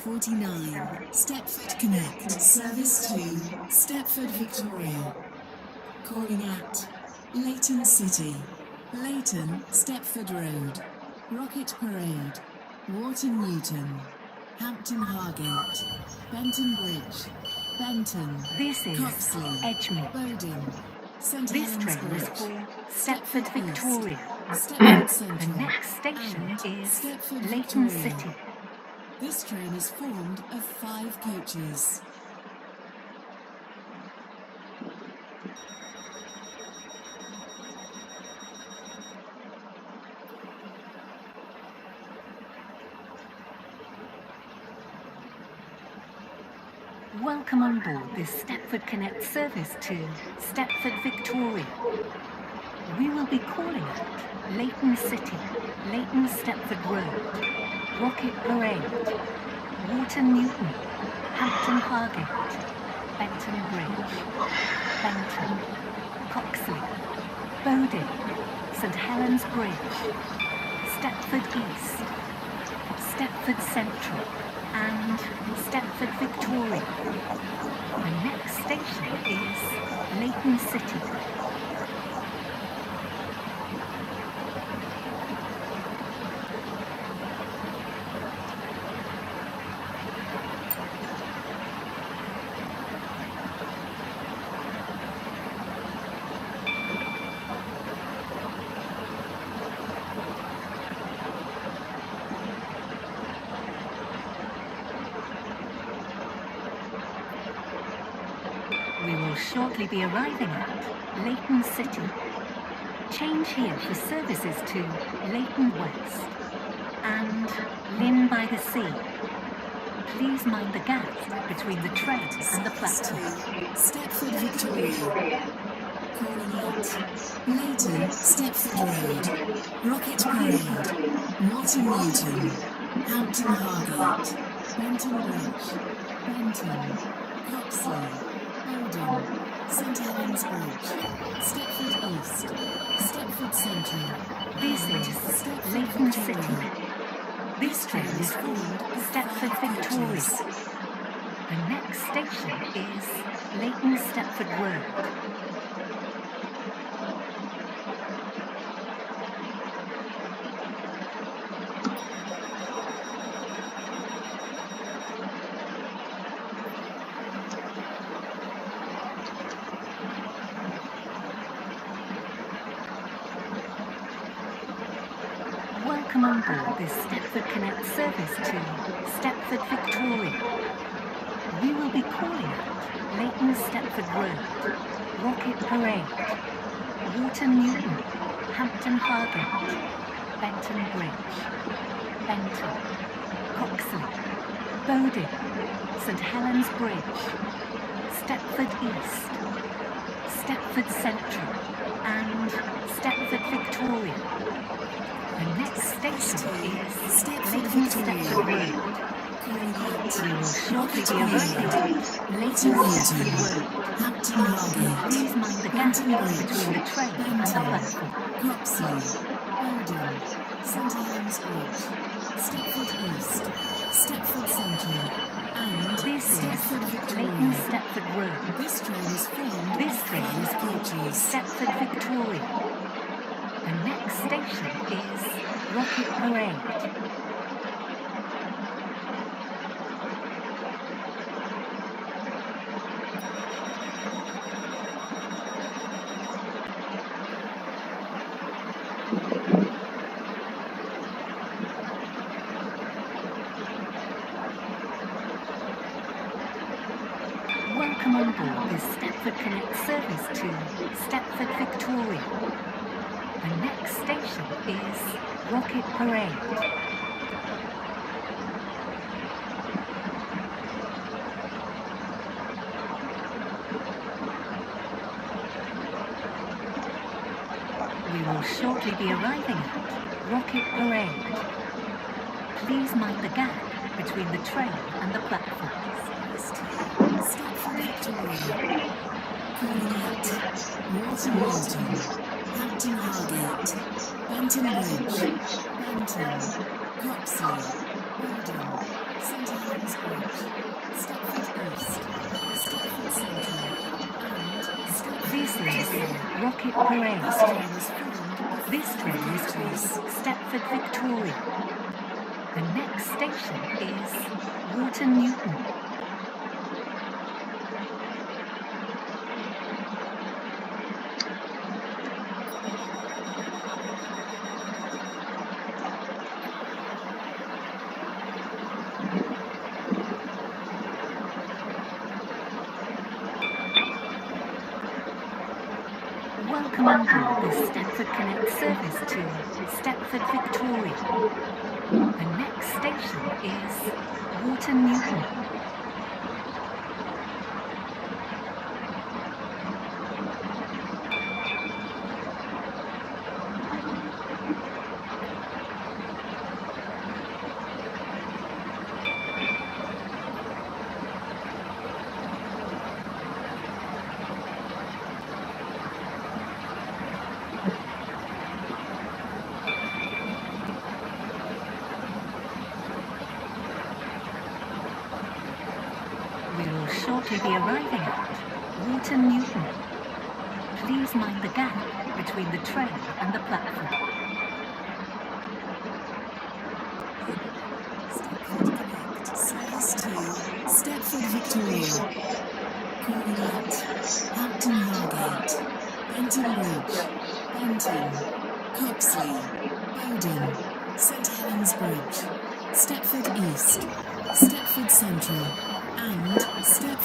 49, Stepford Connect, service to Stepford Victoria. Calling at Leighton City, Leighton, Stepford Road, Rocket Parade, Wharton Newton, Hampton Hargate, Benton Bridge, Benton, This is Coxley, Edgemere. Bowden, St This Helens train is Bridge, for Stepford Victoria. Stepford The Central, next station and is Stepford Leighton Victoria. City. This train is formed of 5 coaches. Welcome on board this Stepford Connect service to Stepford Victoria. We will be calling at Leighton City, Leighton Stepford Road, Rocket Parade, Wharton Newton, Hampton Hargate, Benton Bridge, Benton, Coxley, Bowden, St Helens Bridge, Stepford East, Stepford Central, and Stepford Victoria. The next station is Leighton City. We will shortly be arriving at Leighton City. Change here for services to Leighton West and Lynn by the Sea. Please mind the gap between the train and the platform. Stepford Victoria. Calling at Leighton, Stepford Road, Rocket Parade, Wharton Newton, Hampton Hargate, Benton Bridge, Benton, Coxley, Bowden, St Helens Bridge, Stepford East, Stepford Central. This is Leighton City. This train is called Stepford Victoria. The next station is Leighton Stepford Road. Welcome on board this Stepford Connect service to Stepford Victoria. We will be calling at Leighton Stepford Road, Rocket Parade, Wharton Newton, Hampton Hargate, Benton Bridge, Benton, Coxley, Bowden, St Helens Bridge, Stepford East, Stepford Central, and Stepford Victoria. The next station is Leighton Stepford Road. We will shortly be arriving at Leighton Stepford Road. Hampton Hargate, Please mind the gap Benton Bridge, between the train and the platform. Coxley, Bowden, St Helens Bridge, Stepford East, Stepford Central, and This is Stepford Victoria. Leighton Stepford Road. This train is formed This of train is 5 called coaches. Stepford Victoria. The next station is Rocket Parade. Welcome on board this Stepford Connect service to Stepford Victoria. The next station is Rocket Parade. We will shortly be arriving at Rocket Parade. Please mind the gap between the train and the platforms. Stepford Victoria. Calling at Wharton Newton, Hampton Hargate, Benton Bridge, Benton, Coxley, Bowden, St Helens Bridge, Stepford East, Stepford Central, and Stepford This is Victoria. Rocket Parade. This train is formed of This 5 train is to coaches. Stepford Victoria. The next station is Water Newton. Welcome on board the Stepford Connect service to Stepford Victoria. The next station is Water Newton. We will shortly be arriving at Water Newton. Please mind the gap between the train and the platform. Stepford Connect service to Stepford Victoria. Calling at Hampton Hargate, Benton Bridge, Benton, Coxley, Bowden, St Helens Bridge, Stepford East, Stepford Central, and Stepford